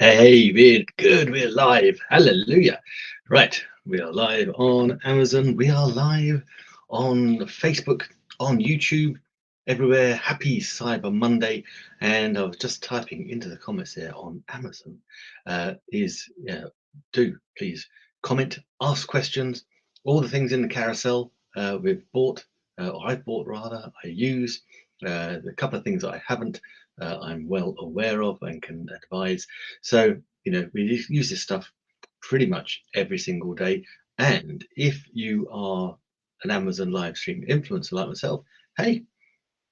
Hey, we're good. We're live. Hallelujah. Right. We are live on Amazon. We are live on Facebook, on YouTube, everywhere. Happy Cyber Monday. And I was just typing into the comments there on Amazon. Do please comment, ask questions, all the things in the carousel we've bought, or I've bought rather, I use. The couple of things that I haven't, I'm well aware of and can advise. So, we use this stuff pretty much every single day. And if you are an Amazon live stream influencer like myself, hey,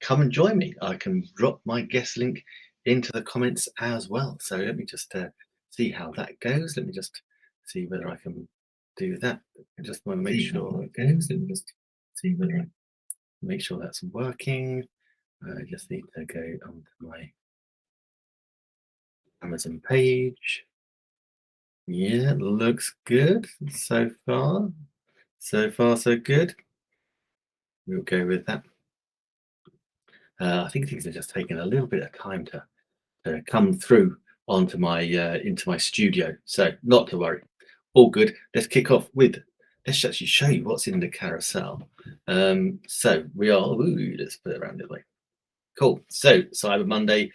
come and join me. I can drop my guest link into the comments as well. So let me just see how that goes. Let me just see whether I can do that. I just want to make sure it goes. Let me just see whether I make sure that's working. I just need to go onto my Amazon page. Yeah, looks good so far. So far, so good. We'll go with that. I think things are just taking a little bit of time to come through onto my into my studio. So not to worry, all good. Let's kick off with. Let's actually show you what's in the carousel. So we are. Ooh, let's put it around this way. Cool. So Cyber Monday.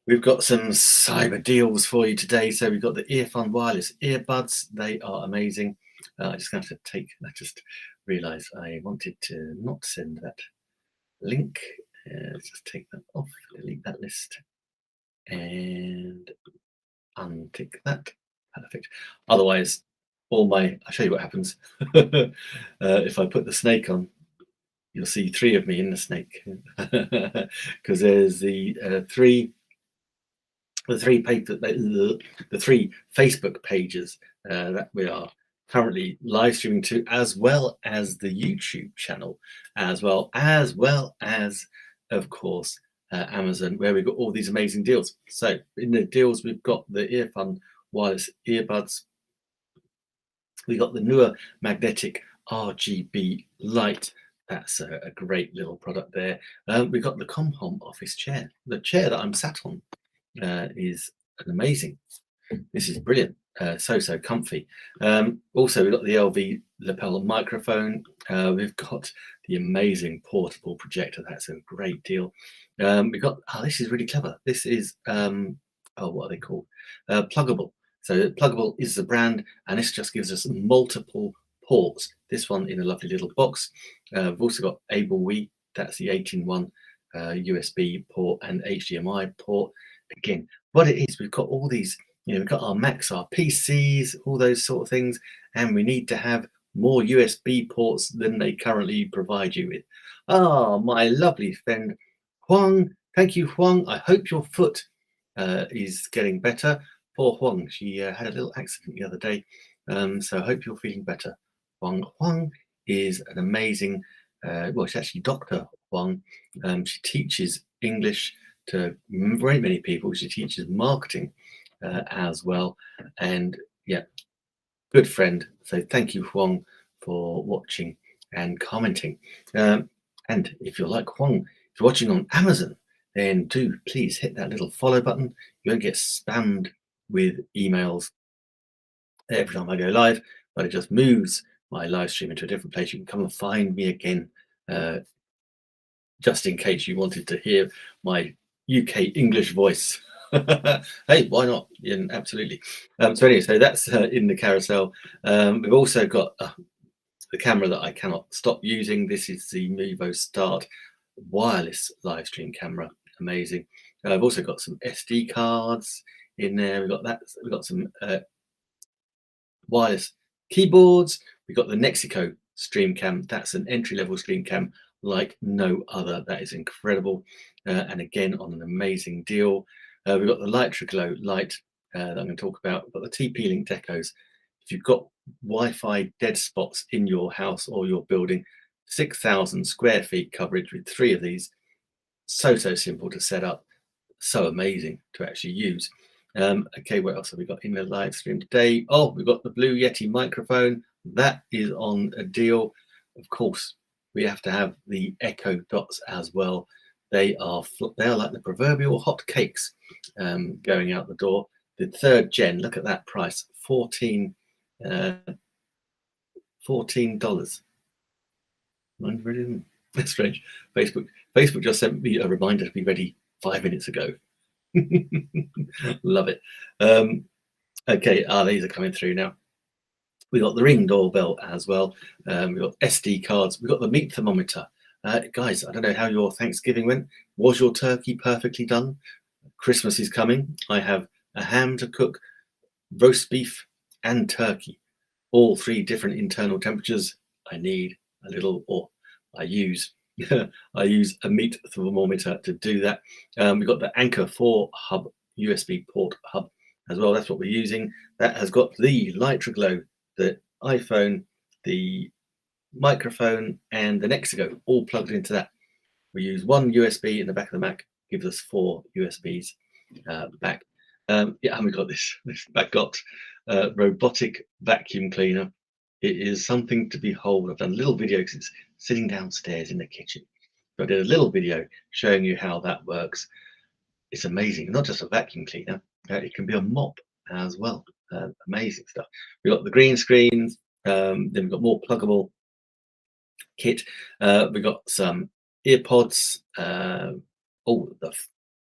We've got some cyber deals for you today. So we've got the Earfun wireless earbuds. They are amazing. I just have to take. I just realised I wanted to not send that link. Let's just take that off. Delete that list and untick that. Perfect. Otherwise, I'll show you what happens. If I put the snake on, you'll see three of me in the snake because there's the three Facebook pages that we are currently live streaming to, as well as the YouTube channel, as well as of course Amazon, where we've got all these amazing deals. So in the deals, we've got the Earfun wireless earbuds. We got the Newer magnetic RGB light. That's a great little product there. We've got the ComHome office chair. The chair that I'm sat on is an amazing. This is brilliant. So comfy. Also, we've got the LV lapel microphone. We've got the amazing portable projector. That's a great deal. We've got, this is really clever. This is, what are they called? Pluggable. So Pluggable is the brand, and this just gives us multiple ports. This one in a lovely little box. We've also got AbleWi. That's the 18-1 USB port and HDMI port. Again, what it is, we've got all these, we've got our Macs, our PCs, all those sort of things, and we need to have more USB ports than they currently provide you with. My lovely friend Huang, thank you, Huang. I hope your foot is getting better. Poor Huang, she had a little accident the other day, so I hope you're feeling better. Huang is an amazing, she's actually Dr. Huang. She teaches English to very many people. She teaches marketing as well, and yeah, good friend. So thank you, Huang, for watching and commenting. And if you're like Huang, if you're watching on Amazon, then do please hit that little follow button. You won't get spammed with emails every time I go live, but it just moves my live stream into a different place. You can come and find me again, just in case you wanted to hear my UK English voice. Hey, why not? Yeah, absolutely. So anyway, so that's in the carousel. We've also got the camera that I cannot stop using. This is the Mevo Start wireless live stream camera. Amazing. I've also got some SD cards in there. We've got that. We've got some wireless keyboards. We've got the Nexico stream cam. That's an entry-level stream cam like no other. That is incredible, and again on an amazing deal. We've got the Lightriglow light that I'm going to talk about. We've got the TP-Link decos. If you've got Wi-Fi dead spots in your house or your building, 6,000 square feet coverage with 3 of these. So simple to set up, so amazing to actually use. Okay, what else have we got in the live stream today? Oh, we've got the Blue Yeti microphone. That is on a deal. Of course, we have to have the Echo Dots as well. They are like the proverbial hot cakes going out the door. The third gen, look at that price, uh, $14. That's strange. Facebook, Facebook just sent me a reminder to be ready 5 minutes ago. Love it. Okay, these are coming through now. We got the Ring doorbell as well. We've got SD cards. We've got the meat thermometer. Guys, I don't know how your Thanksgiving went. Was your turkey perfectly done? Christmas is coming. I have a ham to cook, roast beef, and turkey. All three different internal temperatures. I need a little, or I use I use a meat thermometer to do that. We've got the Anker 4 hub, USB port hub as well. That's what we're using. That has got the Litraglow, the iPhone, the microphone, and the Nexigo all plugged into that. We use one USB in the back of the Mac, gives us 4 USBs back. Yeah, and we've got this back got robotic vacuum cleaner. It is something to behold. I've done a little video because it's sitting downstairs in the kitchen. So I did a little video showing you how that works. It's amazing. Not just a vacuum cleaner, it can be a mop as well. Amazing stuff. We've got the green screens, then we've got more pluggable kit. We've got some earpods, oh, the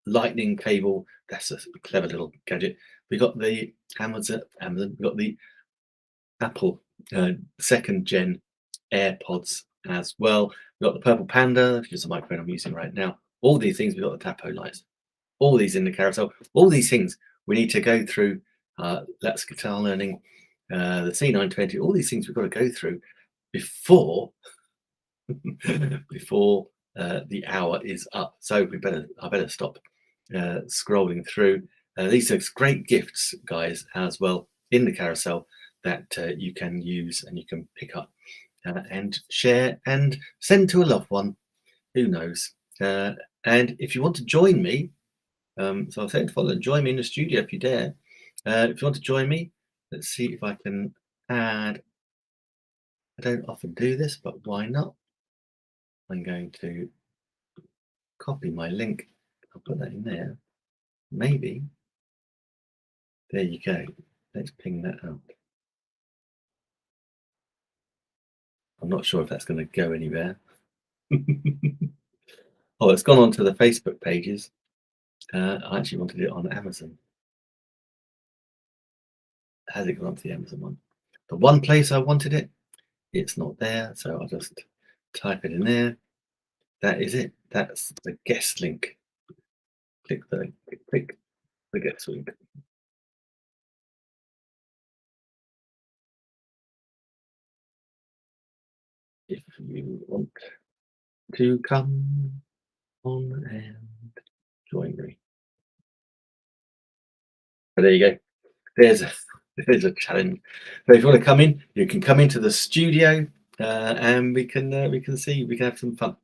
lightning cable. That's a clever little gadget. We've got the Amazon, we've got the Apple second gen AirPods as well. We've got the Purple Panda, which is the microphone I'm using right now. All these things, we've got the Tapo lights. All these in the carousel. All these things we need to go through. Let's Guitar Learning, the C920. All these things we've got to go through before before the hour is up. So I better stop scrolling through. These are great gifts, guys, as well in the carousel that you can use and you can pick up and share and send to a loved one. Who knows? And if you want to join me, so I'll say to follow and join me in the studio if you dare. If you want to join me, let's see if I can add. I don't often do this, but why not? I'm going to copy my link. I'll put that in there. Maybe. There you go. Let's ping that out. I'm not sure if that's going to go anywhere. Oh, it's gone onto the Facebook pages. I actually wanted it on Amazon. Has it gone onto the Amazon one? The one place I wanted it, it's not there. So I'll just type it in there. That is it. That's the guest link. Click the guest link. If you want to come on and join me. But there you go. There's a challenge. So if you want to come in, you can come into the studio and we can see, we can have some fun.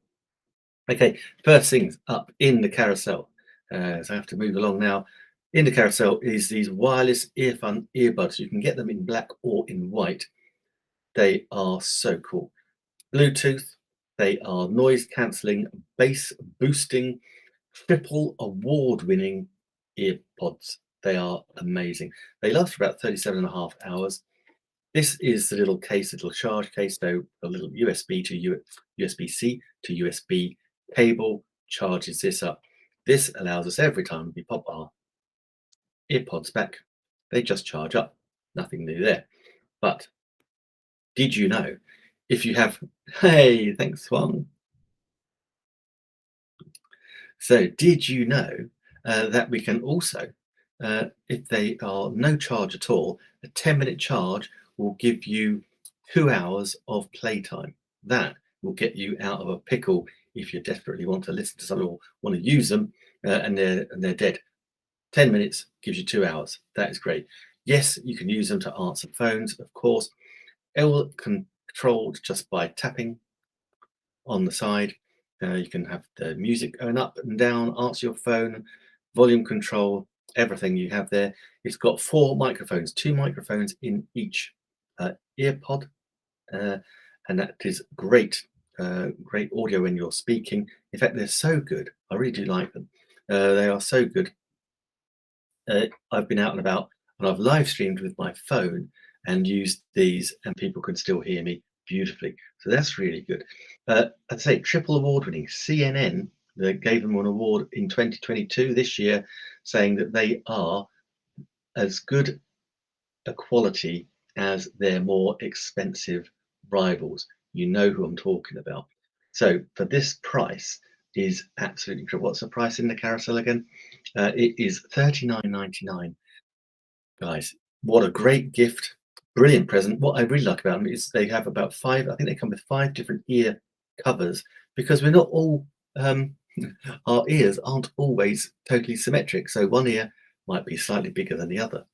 Okay, first things up in the carousel. So I have to move along now. In the carousel is these wireless earbuds. You can get them in black or in white. They are so cool. Bluetooth. They are noise cancelling, bass boosting, triple award-winning earpods. They are amazing. They last for about 37.5 hours. This is the little case, little charge case. So a little USB-C to USB cable charges this up. This allows us every time we pop our earpods back, they just charge up. Nothing new there. But did you know if you have, hey, thanks, Swan. So did you know that we can also, if they are no charge at all, a 10-minute charge will give you 2 hours of playtime. That will get you out of a pickle if you desperately want to listen to something or want to use them and they're dead. 10 minutes gives you 2 hours. That is great. Yes, you can use them to answer phones, of course. All controlled just by tapping on the side. You can have the music going up and down, answer your phone, volume control, everything you have there. It's got 4 microphones, 2 microphones in each earpod, and that is great, great audio when you're speaking. In fact, they're so good. I really do like them. They are so good I've been out and about and I've live streamed with my phone and used these, and people can still hear me beautifully. So that's really good. I'd say triple award winning CNN. They gave them an award in 2022 this year, saying that they are as good a quality as their more expensive rivals. You know who I'm talking about. So for this price is absolutely incredible. What's the price in the carousel again? It is $39.99. Guys, what a great gift. Brilliant present. What I really like about them is they have about five, I think they come with five different ear covers, because we're not all, our ears aren't always totally symmetric. So one ear might be slightly bigger than the other.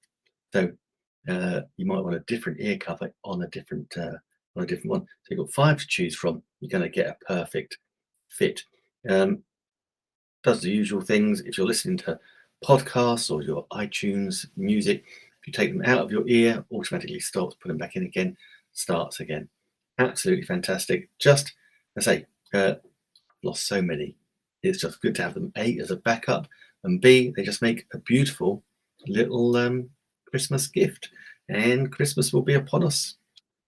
So you might want a different ear cover on a different one. So you've got five to choose from. You're going to get a perfect fit. Does the usual things. If you're listening to podcasts or your iTunes music, if you take them out of your ear, automatically stops. Put them back in again, starts again. Absolutely fantastic. Just, I say, lost so many. It's just good to have them, A, as a backup, and B, they just make a beautiful little Christmas gift. And Christmas will be upon us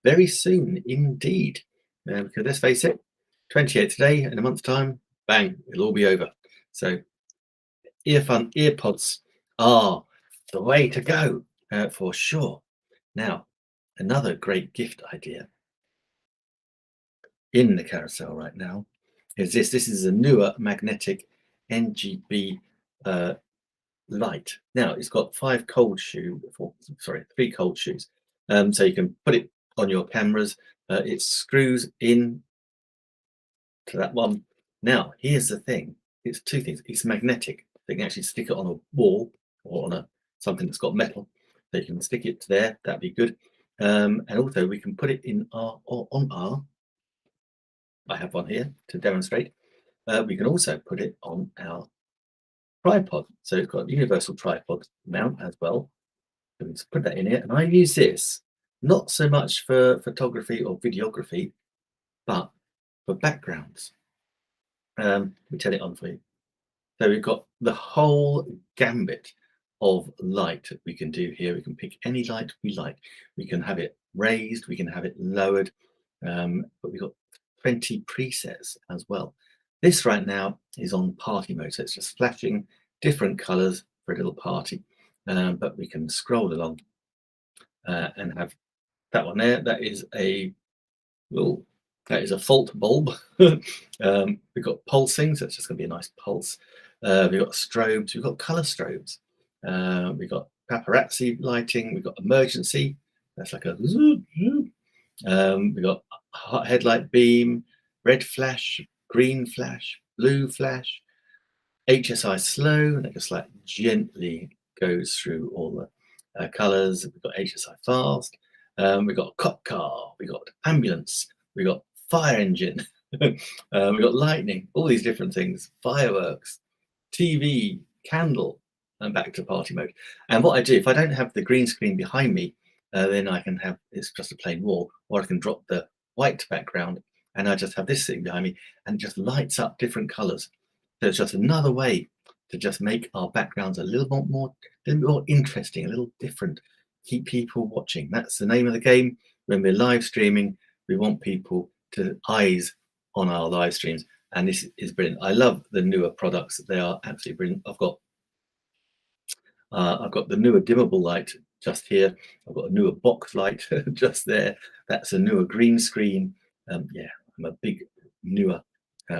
very soon indeed. Because let's face it, 28th today, in a month's time, bang, it'll all be over. So earpods are the way to go for sure. Now, another great gift idea in the carousel right now is this. This is a newer magnetic NGB light. Now it's got three cold shoes. So you can put it on your cameras. It screws in to that one. Now here's the thing. It's two things. It's magnetic. So you can actually stick it on a wall or on something that's got metal. So you can stick it there. That'd be good. And also we can put it in on our. I have one here to demonstrate. We can also put it on our tripod. So it's got a universal tripod mount as well. So we just put that in here. And I use this not so much for photography or videography, but for backgrounds. Let me turn it on for you. So we've got the whole gambit of light we can do here. We can pick any light we like. We can have it raised, we can have it lowered, but we've got 20 presets as well. This right now is on party mode, so it's just flashing different colors for a little party. But we can scroll along and have that one there. That is a fault bulb. We've got pulsing, so it's just going to be a nice pulse. We've got strobes, we've got color strobes. We've got paparazzi lighting, we've got emergency. That's like a zoom, zoom. We've got headlight beam, red flash, green flash, blue flash, HSI slow, and it just like gently goes through all the colors. We've got HSI fast. We've got cop car, we've got ambulance, we've got fire engine, we've got lightning, all these different things, fireworks, TV, candle, and back to party mode. And what I do, if I don't have the green screen behind me, then I can have, it's just a plain wall, or I can drop the white background and I just have this sitting behind me and it just lights up different colors. So it's just another way to just make our backgrounds a little more interesting, a little different, keep people watching. That's the name of the game. When we're live streaming, we want people to eyes on our live streams, and this is brilliant. I love the newer products. They are absolutely brilliant. I've got the newer dimmable light just here. I've got a newer box light just there. That's a newer green screen. Yeah, I'm a big newer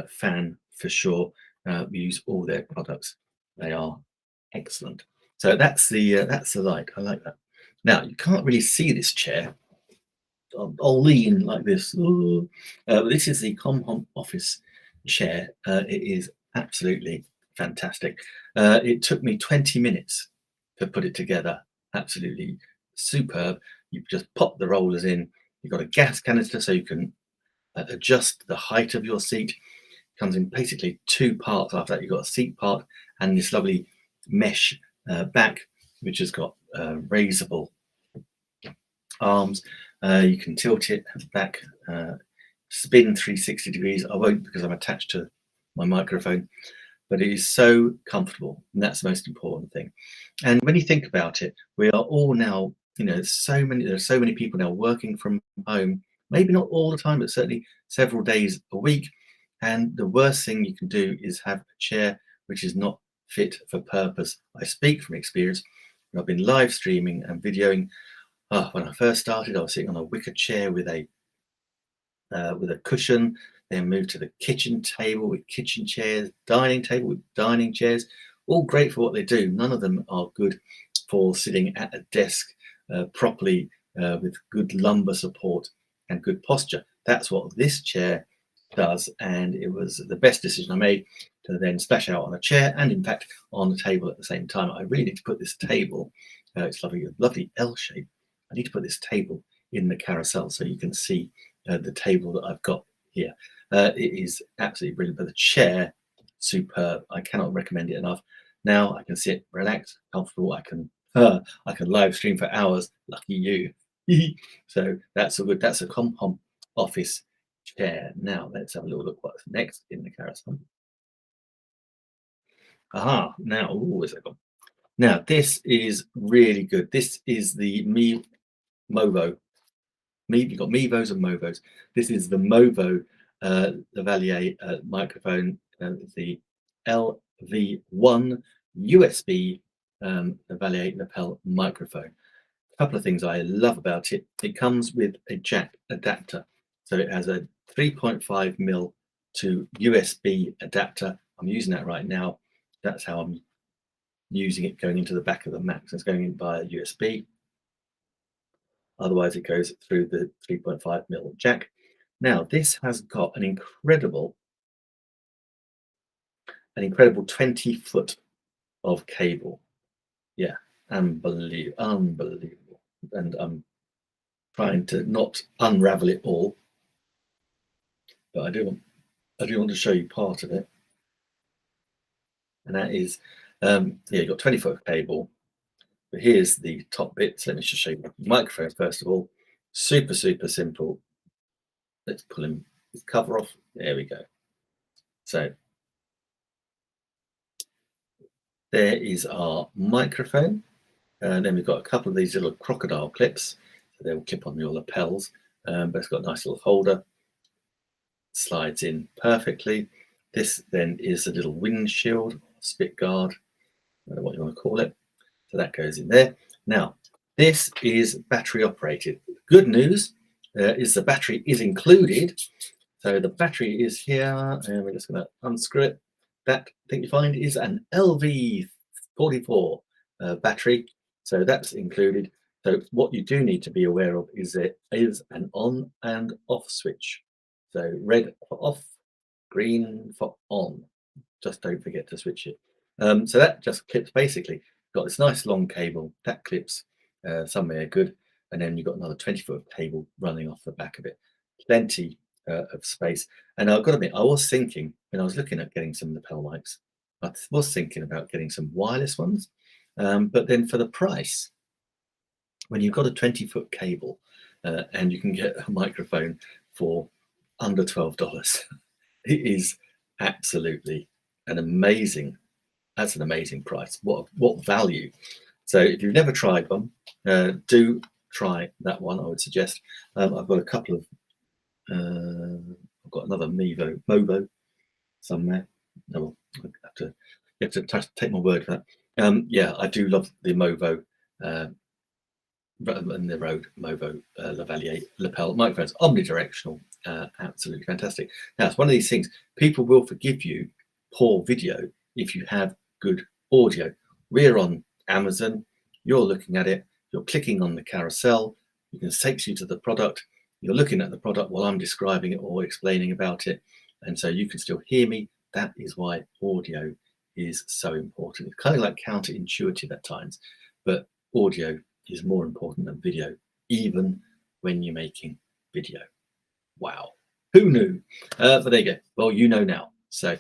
fan for sure. We use all their products. They are excellent. So that's the light. I like that. Now you can't really see this chair. I'll lean like this. This is the ComHomp office chair. It is absolutely fantastic. It took me 20 minutes to put it together. Absolutely superb. You just pop the rollers in. You've got a gas canister so you can adjust the height of your seat. Comes in basically two parts. After that, you've got a seat part and this lovely mesh back, which has got raisable arms. You can tilt it back, spin 360 degrees. I won't because I'm attached to my microphone, but it is so comfortable, and that's the most important thing. And when you think about it, we are all now, there are so many people now working from home, maybe not all the time, but certainly several days a week. And the worst thing you can do is have a chair which is not fit for purpose. I speak from experience. I've been live streaming and videoing. When I first started, I was sitting on a wicker chair with a cushion, then moved to the kitchen table with kitchen chairs, dining table with dining chairs, all great for what they do. None of them are good for sitting at a desk properly with good lumbar support and good posture. That's what this chair does, and it was the best decision I made to then splash out on a chair and in fact on the table at the same time. I really need to put this table, it's lovely L shape. I need to put this table in the carousel so you can see the table that I've got here. It is absolutely brilliant, but the chair, superb. I cannot recommend it enough. Now I can sit, relax, comfortable. I can live stream for hours. Lucky you. So that's a ComHom office chair. Now let's have a little look what's next in the carousel. Aha! Now, where's that gone? Now this is really good. This is the Movo. You've got Mevos and Movos. This is the Movo Lavalier microphone, the LV1 USB Lavalier lapel microphone. A couple of things I love about it. It comes with a jack adapter. So it has a 3.5mm to USB adapter. I'm using that right now. That's how I'm using it, going into the back of the Mac. So it's going in via USB. Otherwise, it goes through the 3.5mm jack. Now, this has got an incredible 20-foot of cable. Yeah, unbelievable. And I'm trying to not unravel it all, but I do want to show you part of it. And that is, you've got 20-foot cable. But here's the top bit. So let me just show you the microphone first of all. Super simple. Let's pull his cover off. There we go. So there is our microphone. And then we've got a couple of these little crocodile clips. So they'll clip on your lapels, but it's got a nice little holder. Slides in perfectly. This then is a little windshield, spit guard, I don't know what you want to call it. So that goes in there. Now, this is battery operated. Good news is the battery is included. So the battery is here, and we're just going to unscrew it. That thing you find is an LV44 battery. So that's included. So what you do need to be aware of is there is an on and off switch. So red for off, green for on. Just don't forget to switch it. So that just clips basically. Got this nice long cable that clips somewhere good, and then you've got another 20-foot cable running off the back of it. Plenty of space. And I've got to admit, I was thinking when I was looking at getting some lapel mics, I was thinking about getting some wireless ones, but then for the price, when you've got a 20-foot cable and you can get a microphone for under $12, it is absolutely an amazing price. What value. So if you've never tried one, do try that one. I would suggest. I've got a couple of I've got another Movo somewhere. No, you have to take my word for that. Yeah, I do love the Movo and the Rode Movo Lavalier lapel microphones, omnidirectional, absolutely fantastic. Now, it's one of these things, people will forgive you poor video if you have good audio. We're on Amazon, you're looking at it, you're clicking on the carousel, it takes you to the product, you're looking at the product while I'm describing it or explaining about it, and so you can still hear me. That is why audio is so important. It's kind of like counterintuitive at times, but audio is more important than video, even when you're making video. Wow, who knew? But there you go. Well, you know now. So,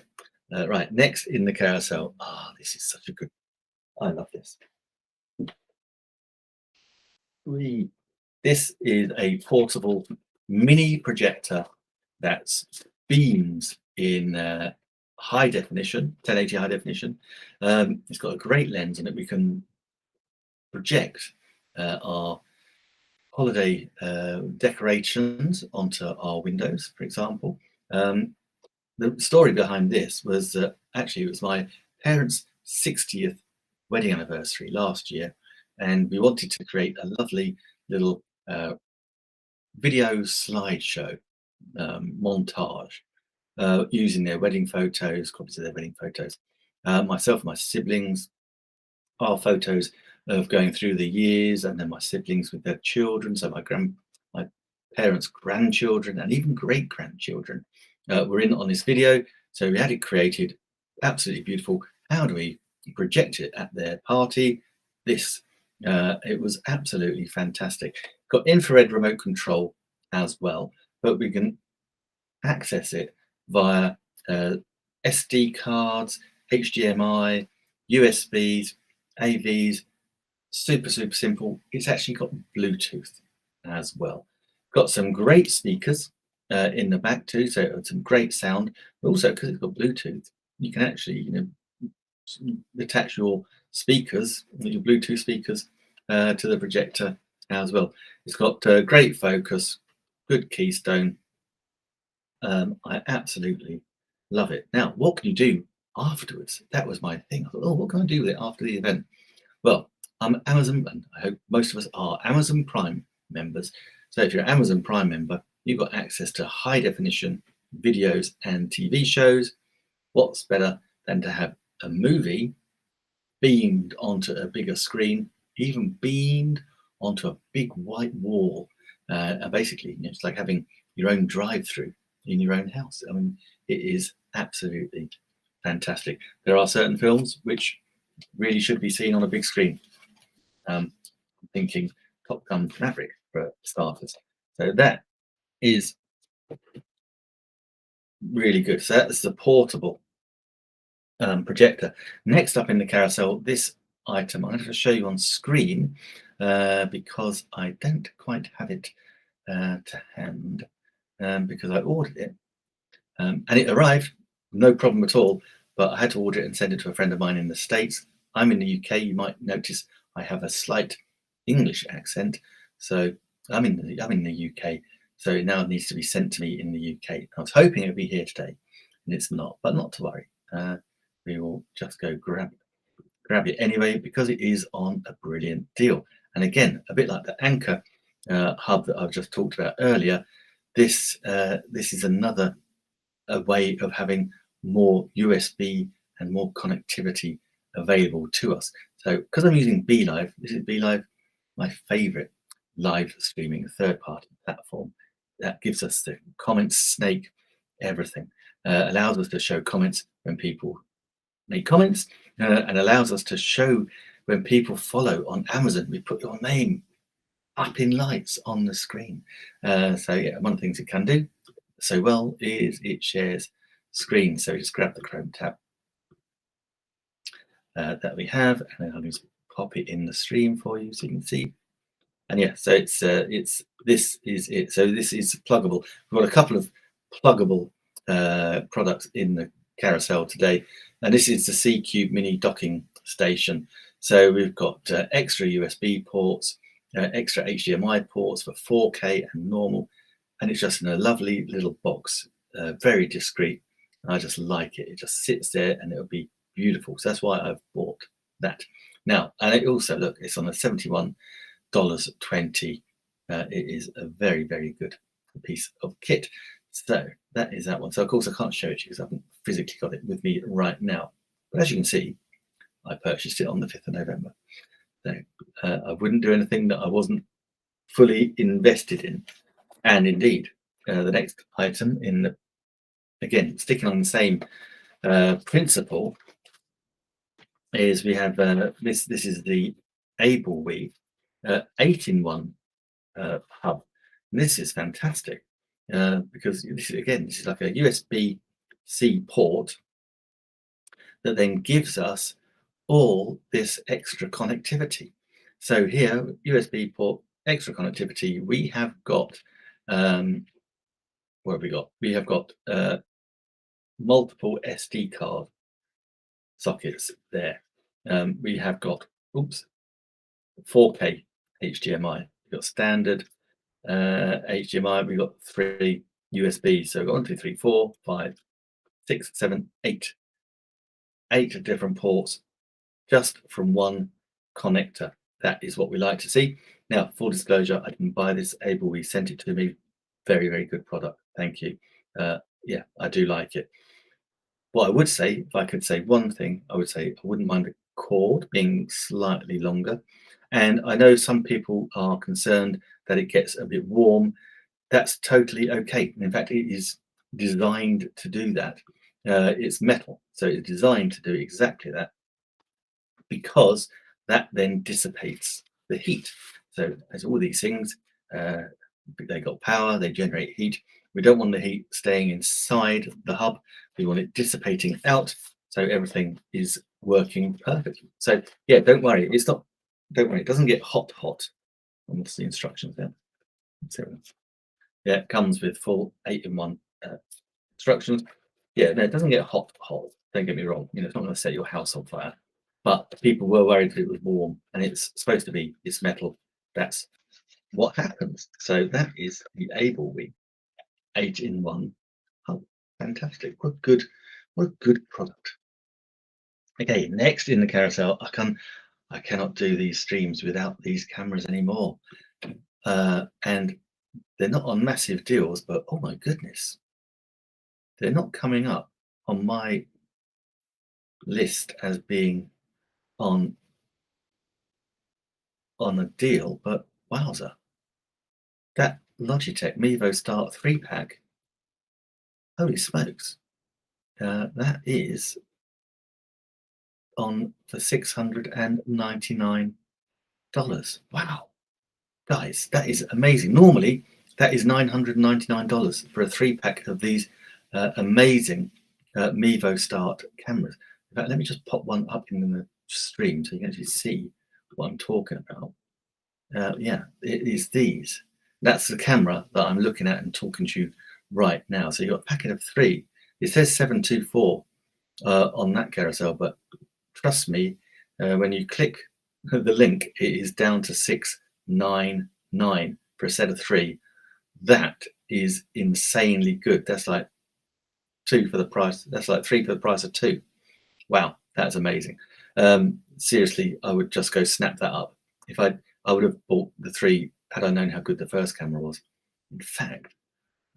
right, next in the carousel. This is such a good. I love this. This is a portable mini projector that beams in high definition, 1080 high definition. It's got a great lens in it. We can project our holiday decorations onto our windows, for example. The story behind this was that actually it was my parents' 60th wedding anniversary last year, and we wanted to create a lovely little video slideshow montage using their wedding photos, copies of their wedding photos. Myself and my siblings, our photos of going through the years, and then my siblings with their children, so my parents' grandchildren, and even great grandchildren were in on this video. So we had it created, absolutely beautiful. How do we project it at their party? This it was absolutely fantastic. Got infrared remote control as well, but we can access it via SD cards, HDMI, USBs, AVs. Super simple. It's actually got Bluetooth as well. Got some great speakers in the back too, so it's some great sound. But also, because it's got Bluetooth, you can actually, attach your speakers, your Bluetooth speakers, to the projector as well. It's got great focus, good keystone. I absolutely love it. Now, what can you do afterwards? That was my thing. I thought, oh, what can I do with it after the event? Well, I'm Amazon, and I hope most of us are Amazon Prime members. So if you're an Amazon Prime member, you've got access to high definition videos and TV shows. What's better than to have a movie beamed onto a bigger screen, even beamed onto a big white wall? And basically, it's like having your own drive-through in your own house. I mean, it is absolutely fantastic. There are certain films which really should be seen on a big screen. I'm thinking Top Gun Maverick for starters. So that is really good. So that's the portable projector. Next up in the carousel, this item I'm going to show you on screen because I don't quite have it to hand because I ordered it and it arrived, no problem at all. But I had to order it and send it to a friend of mine in the States. I'm in the UK. You might notice I have a slight English accent, so I'm in the UK. So it now needs to be sent to me in the UK. I was hoping it'd be here today, and it's not. But not to worry. We will just go grab it anyway because it is on a brilliant deal. And again, a bit like the Anchor hub that I've just talked about earlier, this is another a way of having more USB and more connectivity available to us. So because I'm using BeLive, this is BeLive, my favorite live streaming third-party platform that gives us the comments snake, everything. Allows us to show comments when people make comments and allows us to show when people follow on Amazon. We put your name up in lights on the screen. So yeah, one of the things it can do so well is it shares screen. So just grab the Chrome tab that we have, and then I'll just pop it in the stream for you so you can see. And yeah, so it's this is it. So this is pluggable. We've got a couple of pluggable products in the carousel today, and this is the C-Cube mini docking station. So we've got extra USB ports, extra HDMI ports for 4K and normal, and it's just in a lovely little box, very discreet. I just like it. It just sits there and it'll be beautiful. So that's why I've bought that. Now, and it also, look, it's on a $71.20. It is a very good piece of kit. So that is that one. So of course I can't show it to you because I haven't physically got it with me right now. But as you can see, I purchased it on the 5th of November. So I wouldn't do anything that I wasn't fully invested in. And indeed, the next item in the, again, sticking on the same principle, is we have this is the AbleWeave 8-in-1 hub. And this is fantastic because this is like a USB-C port that then gives us all this extra connectivity. So here, USB port, extra connectivity, we have got what have we got? We have got multiple SD card sockets there. We have got, oops, 4K HDMI. We've got standard HDMI. We've got 3 USB. So we've got 1, 2, 3, 4, 5, 6, 7, 8. 8 different ports just from one connector. That is what we like to see. Now, full disclosure, I didn't buy this. AbleWee sent it to me. Very, very good product. Thank you. Yeah, I do like it. What I would say, if I could say one thing, I would say I wouldn't mind the cord being slightly longer. And I know some people are concerned that it gets a bit warm. That's totally okay. In fact, it is designed to do that. It's metal, so it's designed to do exactly that, because that then dissipates the heat. So as all these things, they got power, they generate heat. We don't want the heat staying inside the hub. We want it dissipating out, so everything is working perfectly. So yeah, don't worry. It's not. Don't worry. It doesn't get hot. And what's the instructions there? So yeah, it comes with full 8-in-1 instructions. Yeah, no, it doesn't get hot. Don't get me wrong. It's not going to set your house on fire. But people were worried that it was warm, and it's supposed to be. It's metal. That's what happens. So that is the AbleWee 8-in-1 hub. Fantastic. What good product. Okay, next in the carousel, I cannot do these streams without these cameras anymore. And they're not on massive deals, but oh my goodness, they're not coming up on my list as being on a deal, but wowza. That Logitech Mevo Start 3-pack, holy smokes, that is on for $699. Wow, guys, that is amazing. Normally, that is $999 for a 3-pack of these amazing Mevo Start cameras. In fact, let me just pop one up in the stream so you can actually see what I'm talking about. Yeah, it is these. That's the camera that I'm looking at and talking to you right now. So you've got a packet of 3. It says 724 on that carousel, but trust me, when you click the link, it is down to 699 for a set of 3. That is insanely good. That's like 2 for the price. That's like 3 for the price of 2. Wow, that's amazing. Seriously, I would just go snap that up. If I would have bought the 3 had I known how good the first camera was. In fact,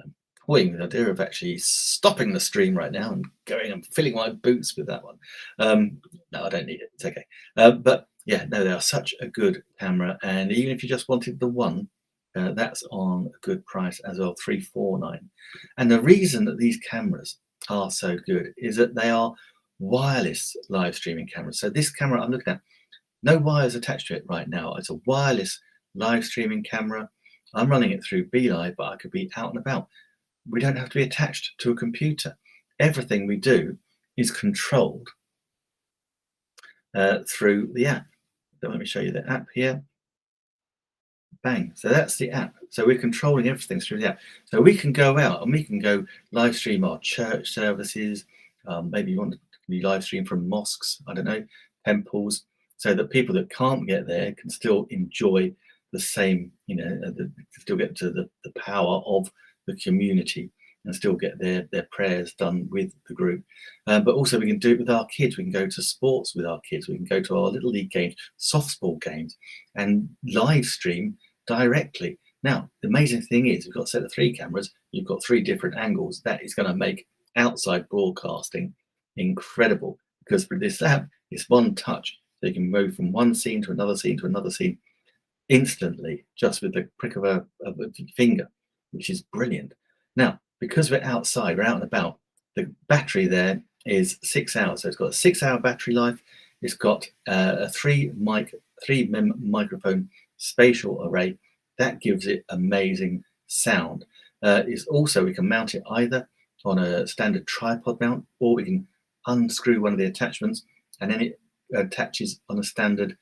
I'm toying with the idea of actually stopping the stream right now and going and filling my boots with that one. No, I don't need it. It's okay. But yeah, no, they are such a good camera. And even if you just wanted the one, that's on a good price as well, $349. And the reason that these cameras are so good is that they are wireless live streaming cameras. So this camera I'm looking at, no wires attached to it right now. It's a wireless live streaming camera. I'm running it through BeLive, but I could be out and about. We don't have to be attached to a computer. Everything we do is controlled through the app. So let me show you the app here. Bang. So that's the app. So we're controlling everything through the app. So we can go out and we can go live stream our church services. Maybe you want to be live stream from mosques, I don't know, temples, so that people that can't get there can still enjoy the same, still get to the power of the community and still get their prayers done with the group. But also we can do it with our kids. We can go to sports with our kids. We can go to our little league games, softball games, and live stream directly. Now, the amazing thing is we've got a set of 3 cameras. You've got 3 different angles. That is going to make outside broadcasting incredible, because with this app, it's one touch. So you can move from one scene to another scene to another scene instantly, just with the prick of a finger, which is brilliant. Now, because we're outside, we're out and about, the battery there is 6 hours. So it's got a 6-hour battery life. It's got a 3 microphone spatial array. That gives it amazing sound. It's also, we can mount it either on a standard tripod mount, or we can unscrew one of the attachments and then it attaches on a standard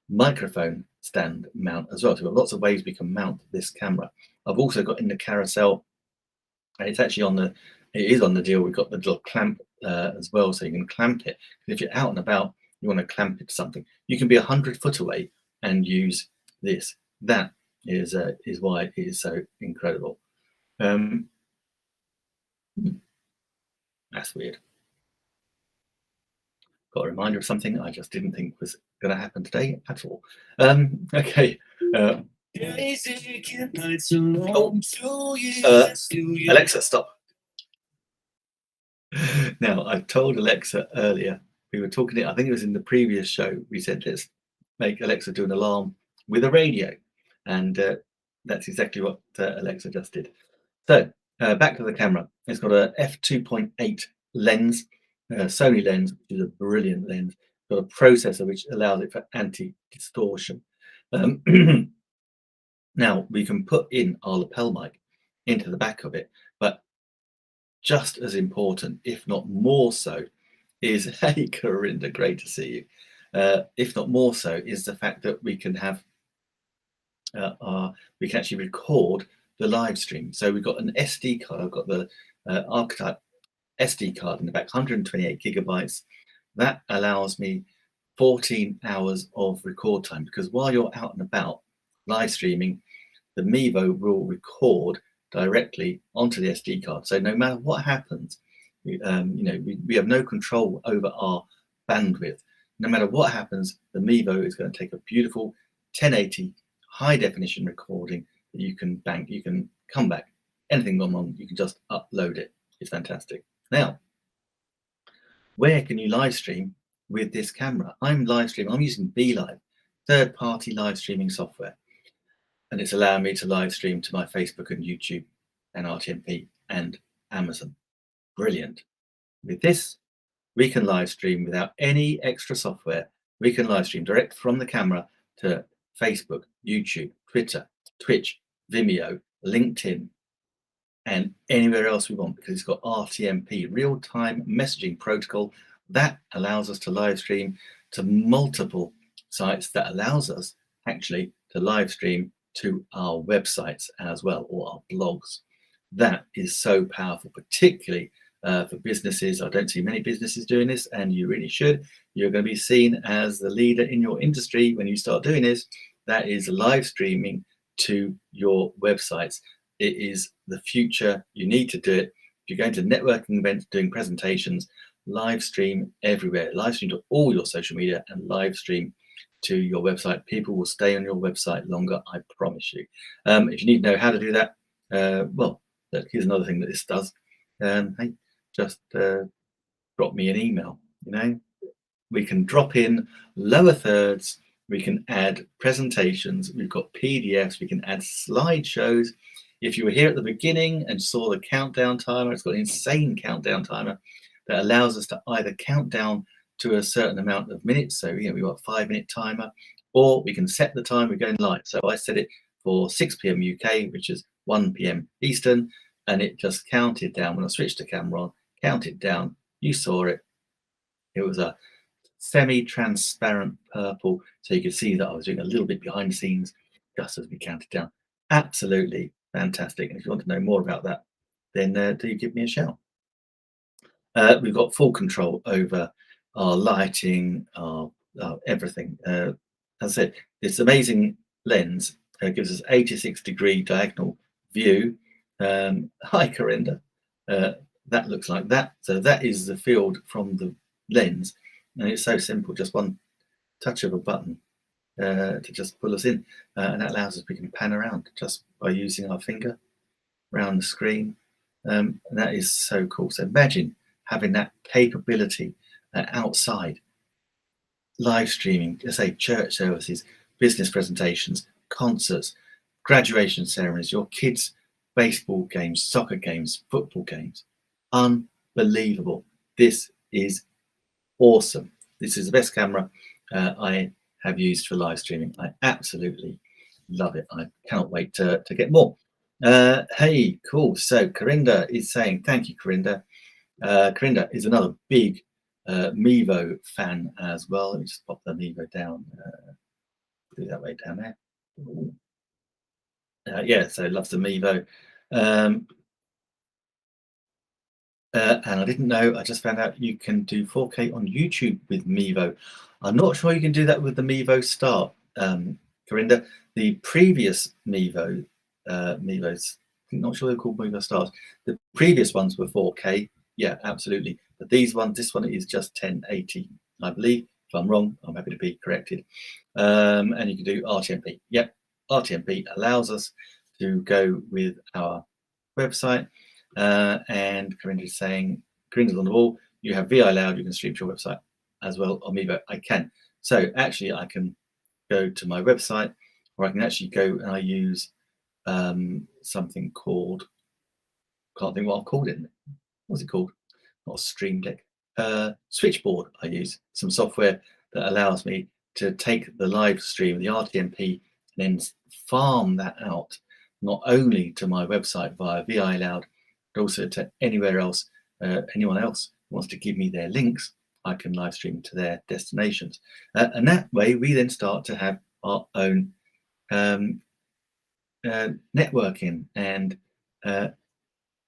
microphone stand mount as well. So we've got lots of ways we can mount this camera. I've also got in the carousel, and it's actually on It is on the deal. We've got the little clamp as well, so you can clamp it. If you're out and about, you want to clamp it to something. You can be 100 foot away and use this. That is why it is so incredible. Um, that's weird. Got a reminder of something I just didn't think was going to happen today at all. Okay. Uh, Alexa, stop. Now, I told Alexa earlier, we were talking, I think it was in the previous show, we said, let's make Alexa do an alarm with a radio. And that's exactly what Alexa just did. So back to the camera. It's got a f2.8 lens, Sony lens, which is a brilliant lens. Got a processor which allows it for anti-distortion. Now, we can put in our lapel mic into the back of it, but just as important, if not more so, is hey, Corinda, great to see you. If not more so, is the fact that we can have we can actually record the live stream. So we've got an SD card. I've got the Archetype SD card in the back, 128 gigabytes. That allows me 14 hours of record time, because while you're out and about live streaming, the Mevo will record directly onto the SD card. So no matter what happens, we have no control over our bandwidth. No matter what happens, the Mevo is going to take a beautiful 1080 high definition recording that you can bank. You can come back, anything gone wrong, you can just upload it. It's fantastic. Now, where can you live stream with this camera? I'm using BeLive, third-party live streaming software. And it's allowing me to live stream to my Facebook and YouTube and RTMP and Amazon. Brilliant. With this, we can live stream without any extra software. We can live stream direct from the camera to Facebook, YouTube, Twitter, Twitch, Vimeo, LinkedIn, and anywhere else we want, because it's got RTMP, real-time messaging protocol, that allows us to live stream to multiple sites, that allows us actually to live stream to our websites as well, or our blogs. That is so powerful, particularly for businesses. I don't see many businesses doing this, and you really should. You're going to be seen as the leader in your industry when you start doing this. That is live streaming to your websites. It is the future. You need to do it. If you're going to networking events, doing presentations, live stream everywhere. Live stream to all your social media and live stream to your website. People will stay on your website longer, I promise you. If you need to know how to do that, well, look, here's another thing that this does. Hey, just drop me an email. We can drop in lower thirds, we can add presentations, we've got PDFs, we can add slideshows. If you were here at the beginning and saw the countdown timer, it's got an insane countdown timer that allows us to either count down to a certain amount of minutes. So, we've got a 5-minute timer, or we can set the time we're going live. So I set it for 6 p.m. UK, which is 1 p.m. Eastern, and it just counted down. When I switched the camera on, counted down, you saw it. It was a semi-transparent purple, so you could see that I was doing a little bit behind the scenes just as we counted down. Absolutely fantastic. And if you want to know more about that, then do give me a shout. We've got full control over our lighting, our everything. As I said, this amazing lens gives us 86-degree diagonal view. Hi, Corinda. That looks like that. So that is the field from the lens, and it's so simple. Just one touch of a button to just pull us in, and that allows us, we can pan around just by using our finger around the screen. And that is so cool. So imagine having that capability outside, live streaming, say church services, business presentations, concerts, graduation ceremonies, your kids' baseball games, soccer games, football games. Unbelievable. This is awesome. This is the best camera I have used for live streaming. I absolutely love it. I cannot wait to get more. Hey, cool. So Corinda is saying, thank you, Corinda. Corinda is another big Mevo fan as well. Let me just pop the Mevo down. Do that way down there. Yeah, so loves the Mevo. And I didn't know, I just found out you can do 4K on YouTube with Mevo. I'm not sure you can do that with the Mevo Start, Corinda. The previous Mevos, I'm not sure they're called Mevo Stars. The previous ones were 4K, yeah, absolutely. But these ones, this one is just 1080, I believe. If I'm wrong, I'm happy to be corrected. And you can do RTMP. Yep, RTMP allows us to go with our website. And Corinda's saying, Corinda's on the wall, you have VI Loud, you can stream to your website as well on Mevo. I can. So actually I can go to my website, or I can actually go and I use something called, can't think what I've called it. What's it called? Not a Stream Deck. Switchboard. I use some software that allows me to take the live stream, the RTMP, and then farm that out, not only to my website via VI Loud, but also to anywhere else, anyone else who wants to give me their links, I can live stream to their destinations. And that way we then start to have our own networking and I'm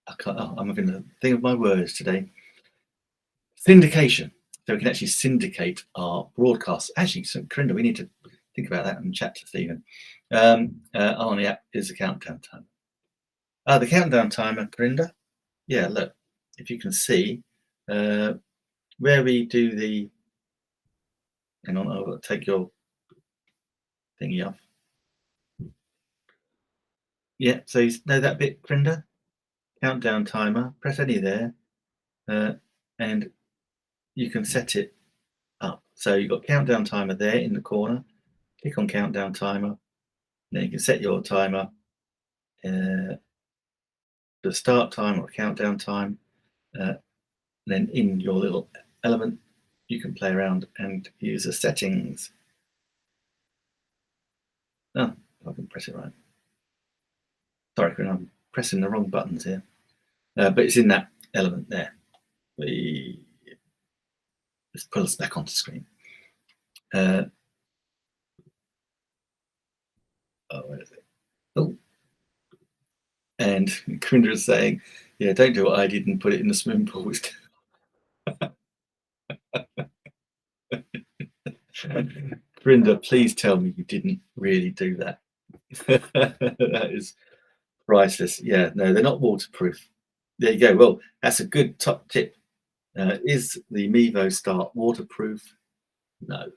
having a thing of my words today. Syndication. So we can actually syndicate our broadcasts. Actually, so Corinda, we need to think about that and chat to Stephen. On the app is the countdown timer. The countdown timer, Corinda. Yeah, look, if you can see where we do the. Hang on, I'll take your thingy off. Yeah, so you know that bit, Corinda? Countdown timer. Press any there, and you can set it up. So you've got countdown timer there in the corner. Click on countdown timer. Then you can set your timer, the start time or countdown time. Then in your little element, you can play around and use the settings. Oh, I can press it right. Sorry, I'm pressing the wrong buttons here. But it's in that element there. Let's pull us back onto screen. Oh, where is it? Oh. And Corinda is saying, yeah, don't do what I did and put it in the swimming pool. Corinda, please tell me you didn't really do that. That is priceless. Yeah, no, they're not waterproof. There you go. Well, that's a good top tip. Is the Mevo Start waterproof? No.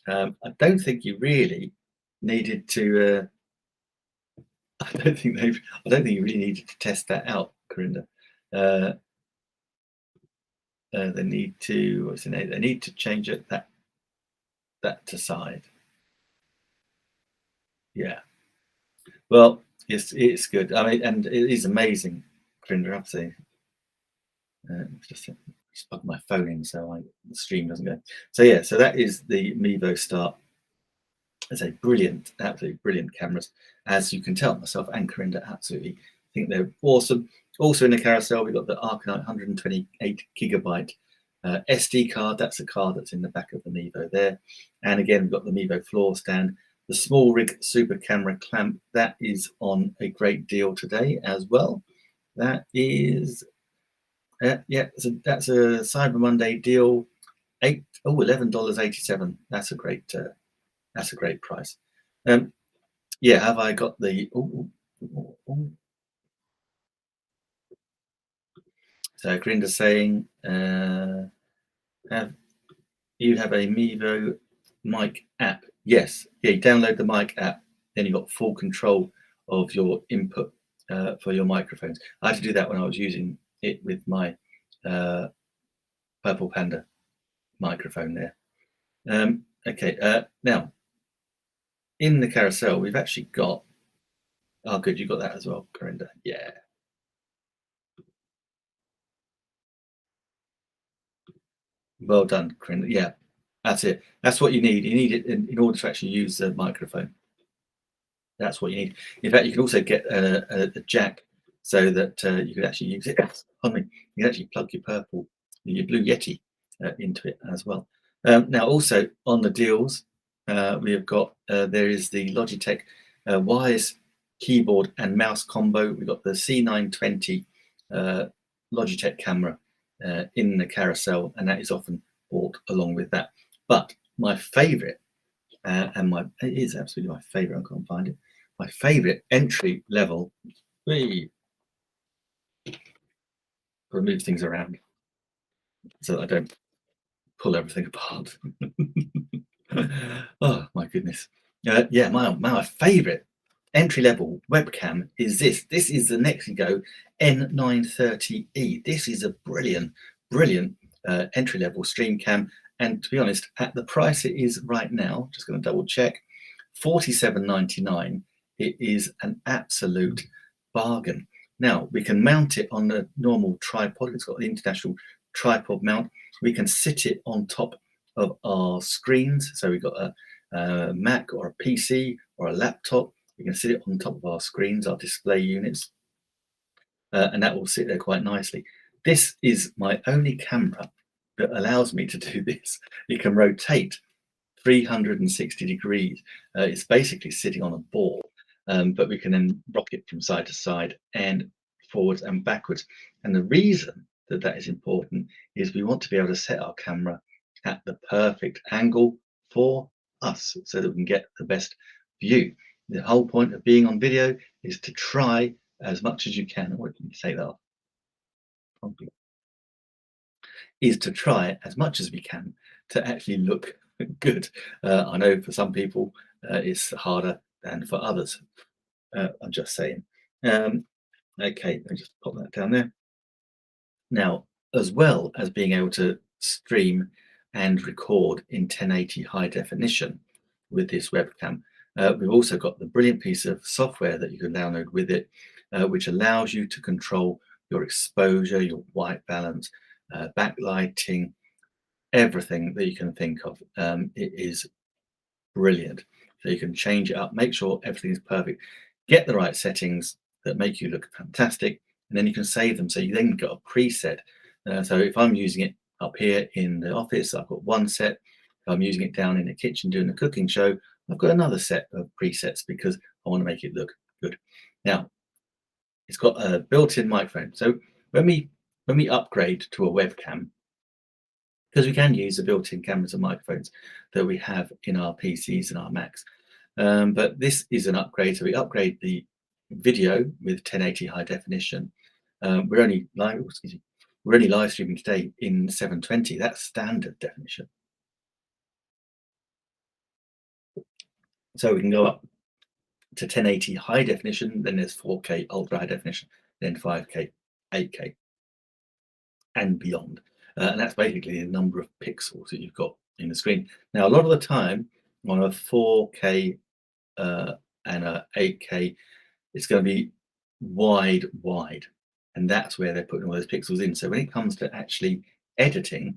I don't think you really needed to. I don't think you really needed to test that out, Corinda. They need to. What's the name? They need to change it that to side. Yeah. Well, it's good. I mean, and it is amazing, Corinda. I have to say. Just plug my phone in so the stream doesn't go. So yeah, so that is the Mevo Start. It's a brilliant, absolutely brilliant cameras, as you can tell. Myself and Corinda absolutely think they're awesome. Also in the carousel, we've got the Arcanite 128 gigabyte SD card. That's the card that's in the back of the Mevo there. And again, we've got the Mevo floor stand. The SmallRig super camera clamp, that is on a great deal today as well. That is, yeah, so that's a Cyber Monday deal. $11.87. That's a great price. Yeah, have I got the? So Grinda's saying, have you have a Mevo mic app? Yes. Yeah, you download the mic app, then you got full control of your input for your microphones. I had to do that when I was using it with my Purple Panda microphone there. Okay, now in the carousel, we've actually got. Oh, good, you got that as well, Corinda. Yeah. Well done, Corinda. Yeah, that's it. That's what you need. You need it in order to actually use the microphone. That's what you need. In fact, you can also get a jack so that you can actually use it. Pardon me. You can actually plug your Blue Yeti into it as well. Now, also on the deals, we have got there is the Logitech Wise keyboard and mouse combo. We've got the C920 Logitech camera in the carousel, and that is often bought along with that. But my favorite, it is absolutely my favorite, I can't find it, my favorite entry level, we move things around so that I don't pull everything apart. Oh my goodness. Yeah, my favorite entry level webcam is this. This is the Nexigo N930E. This is a brilliant entry level stream cam. And to be honest, at the price it is right now, just going to double check, $47.99. It is an absolute bargain. Now we can mount it on the normal tripod. It's got the international tripod mount. We can sit it on top of our screens. So we've got a Mac or a PC or a laptop. We can sit it on top of our screens, our display units, and that will sit there quite nicely. This is my only camera that allows me to do this. It can rotate 360 degrees. It's basically sitting on a ball, but we can then rock it from side to side and forwards and backwards. And the reason that that is important is we want to be able to set our camera at the perfect angle for us so that we can get the best view. The whole point of being on video is to try as much as you can. What did you say that? Probably. Is to try as much as we can to actually look good. I know for some people it's harder than for others. I'm just saying. Okay, let me just pop that down there. Now, as well as being able to stream and record in 1080 high definition with this webcam, we've also got the brilliant piece of software that you can download with it, which allows you to control your exposure, your white balance, backlighting, everything that you can think of. It is brilliant. So you can change it up, make sure everything is perfect, get the right settings that make you look fantastic, and then you can save them. So you then got a preset. So if I'm using it up here in the office, I've got one set. If I'm using it down in the kitchen doing a cooking show, I've got another set of presets because I want to make it look good. Now, it's got a built-in microphone. So when we upgrade to a webcam, because we can use the built-in cameras and microphones that we have in our PCs and our Macs. But this is an upgrade. So we upgrade the video with 1080 high definition. We're only live streaming today in 720. That's standard definition. So we can go up to 1080 high definition, then there's 4K ultra high definition, then 5K, 8K, and beyond. And that's basically the number of pixels that you've got in the screen. Now, a lot of the time on a 4K and a 8K, it's going to be wide, and that's where they're putting all those pixels in. So when it comes to actually editing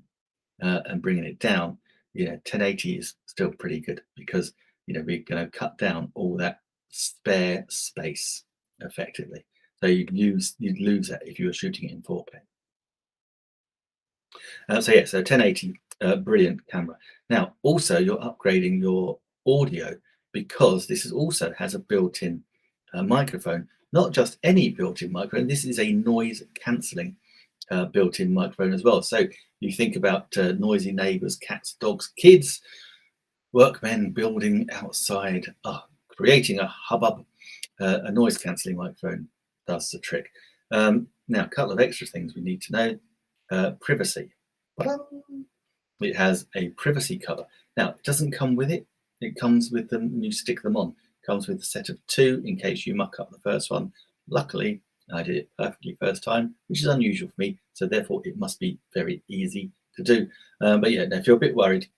and bringing it down, 1080 is still pretty good because we're going to cut down all that spare space effectively. So you'd lose that if you were shooting it in 4K. So 1080, brilliant camera. Now, also you're upgrading your audio because this also has a built-in microphone. Not just any built-in microphone. This is a noise cancelling built-in microphone as well. So you think about noisy neighbours, cats, dogs, kids, workmen building outside, creating a hubbub. A noise cancelling microphone does the trick. Now, a couple of extra things we need to know. Privacy. It has a privacy cover. Now, it doesn't come with it. It comes with them and you stick them on. It comes with a set of 2 in case you muck up the first one. Luckily, I did it perfectly first time, which is unusual for me. So therefore, it must be very easy to do. But yeah, now if you're a bit worried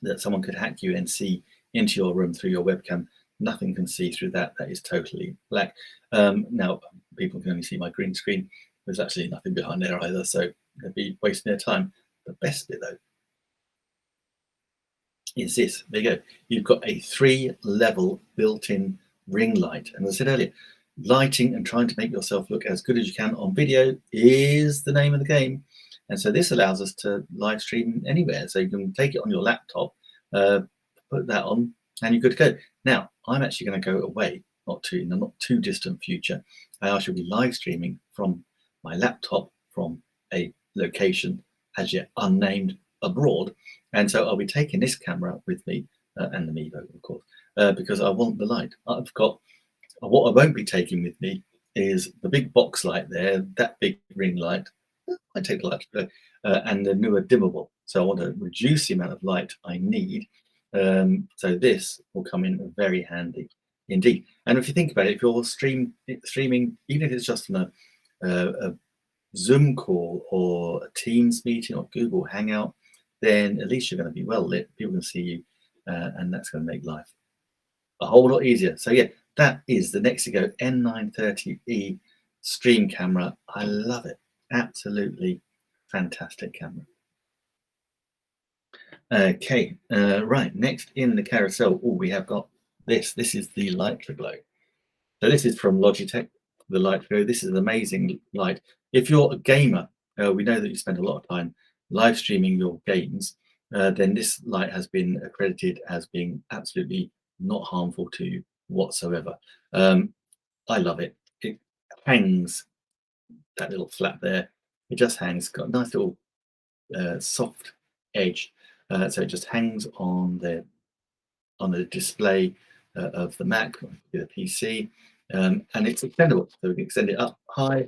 that someone could hack you and see into your room through your webcam, nothing can see through that. That is totally black. Now, people can only see my green screen. There's actually nothing behind there either, so they'd be wasting their time. The best bit, though, is this. There you go. You've got a 3-level built-in ring light. And as I said earlier, lighting and trying to make yourself look as good as you can on video is the name of the game. And so this allows us to live stream anywhere. So you can take it on your laptop, put that on, and you're good to go. Now, I'm actually going to go away, in the not too distant future. I shall be live streaming from my laptop from a location as yet unnamed abroad. And so I'll be taking this camera with me and the Mevo, of course, because I want the light. I've got what I won't be taking with me is the big box light there, that big ring light. I take the light, and the newer dimmable. So I want to reduce the amount of light I need. So this will come in very handy indeed. And if you think about it, if you're streaming, even if it's just on a Zoom call or a Teams meeting or Google Hangout, then at least you're going to be well lit. People can see you, and that's going to make life a whole lot easier. So yeah, that is the Nexigo N930E stream camera. I love it. Absolutely fantastic camera. Okay, right, next in the carousel, we have got this. This is the Lightroglow. So this is from Logitech, the Lightroglow. This is an amazing light. If you're a gamer, we know that you spend a lot of time live streaming your games, then this light has been accredited as being absolutely not harmful to you whatsoever. I love it. It hangs, that little flap there. It just hangs. It's got a nice little soft edge, so it just hangs on the display of the Mac, the PC, and it's extendable. So we can extend it up high.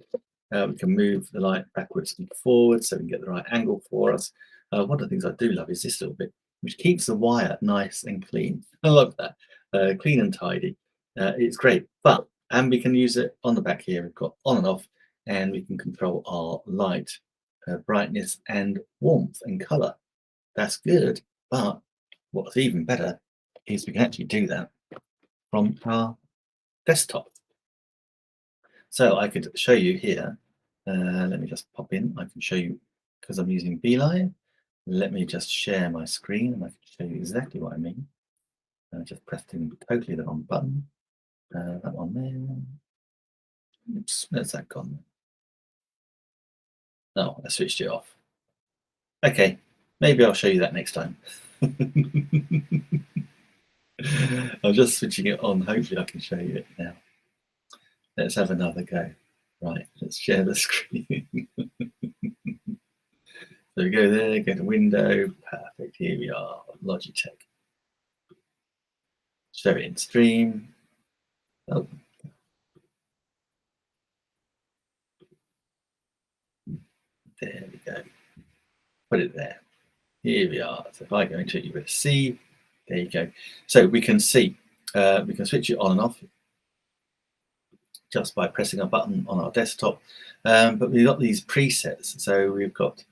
We can move the light backwards and forwards, so we can get the right angle for us. One of the things I do love is this little bit, which keeps the wire nice and clean. I love that, clean and tidy. It's great, and we can use it on the back here. We've got on and off, and we can control our light, brightness, and warmth and color. That's good, but what's even better is we can actually do that from our desktop. So I could show you here. Let me just pop in. I can show you because I'm using Beeline. Let me just share my screen and I can show you exactly what I mean. I just pressed in totally the wrong button. That one there. Oops, where's that gone? Oh, I switched it off. Okay, maybe I'll show you that next time. I'm just switching it on. Hopefully I can show you it now. Let's have another go. Right, let's share the screen. So we go there, go to window, perfect, here we are, Logitech. Show it in stream. Oh. There we go. Put it there. Here we are. So if I go into it, you will see, there you go. So we can see, we can switch it on and off just by pressing a button on our desktop. But we've got these presets. So we've got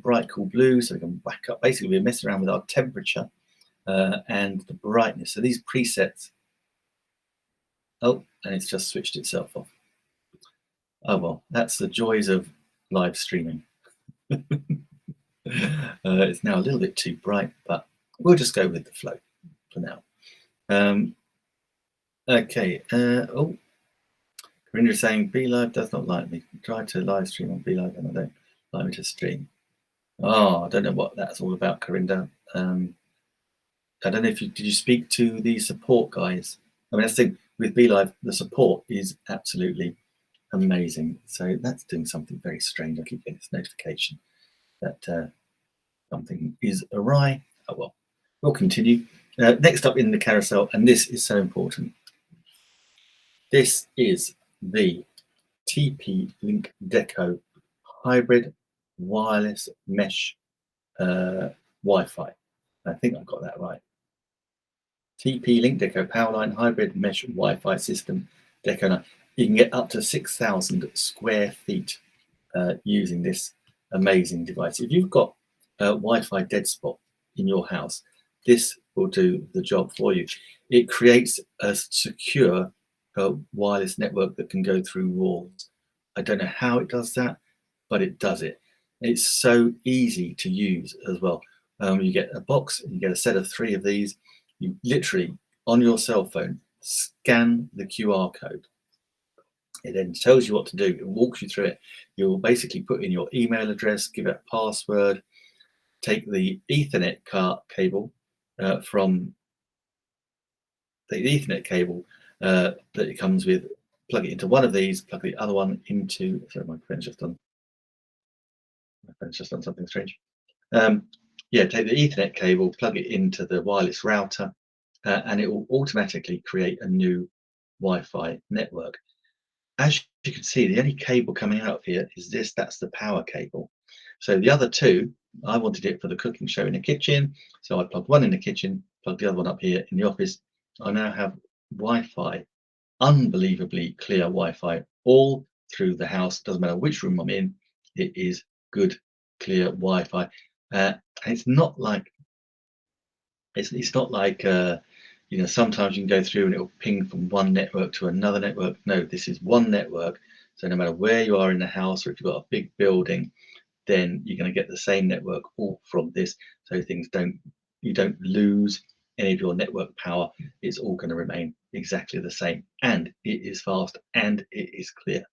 bright, cool blue, so we can whack up. Basically, we're messing around with our temperature and the brightness. So these presets, oh, and it's just switched itself off. Oh, well, that's the joys of live streaming. It's now a little bit too bright, but we'll just go with the flow for now. Okay. Oh, Corinda is saying BeLive does not like me. Try to live stream on BeLive and I don't like me to stream. Oh, I don't know what that's all about, Corinda. I don't know if did you speak to the support guys? I mean, that's the thing with BeLive, the support is absolutely amazing. So that's doing something very strange. I keep getting this notification that something is awry. Oh well, we'll continue. Next up in the carousel, and this is so important. This is the TP-Link Deco hybrid wireless mesh Wi-Fi. I think I've got that right. TP-Link Deco Powerline hybrid mesh Wi-Fi system Deco 9. You can get up to 6,000 square feet using this amazing device. If you've got a Wi-Fi dead spot in your house, this will do the job for you. It creates a secure wireless network that can go through walls. I don't know how it does that, but it does it. It's so easy to use as well. You get a box, you get a set of 3 of these. You literally, on your cell phone, scan the QR code. It then tells you what to do. It walks you through it. You'll basically put in your email address, give it a password, take the Ethernet cable from the Ethernet cable that it comes with, plug it into one of these, plug the other one into, sorry, my phone's just done something strange. Um, yeah, take the Ethernet cable, plug it into the wireless router, and it will automatically create a new Wi-Fi network. As you can see, the only cable coming out of here is this, that's the power cable. So the other two, I wanted it for the cooking show in the kitchen. So I plugged one in the kitchen, plugged the other one up here in the office. I now have Wi-Fi, unbelievably clear Wi-Fi all through the house. Doesn't matter which room I'm in, it is good, clear Wi-Fi. It's not like it's not like sometimes you can go through and it will ping from one network to another network. No, this is one network. So no matter where you are in the house, or if you've got a big building, then you're going to get the same network all from this. So you don't lose any of your network power. It's all going to remain exactly the same, and it is fast and it is clear.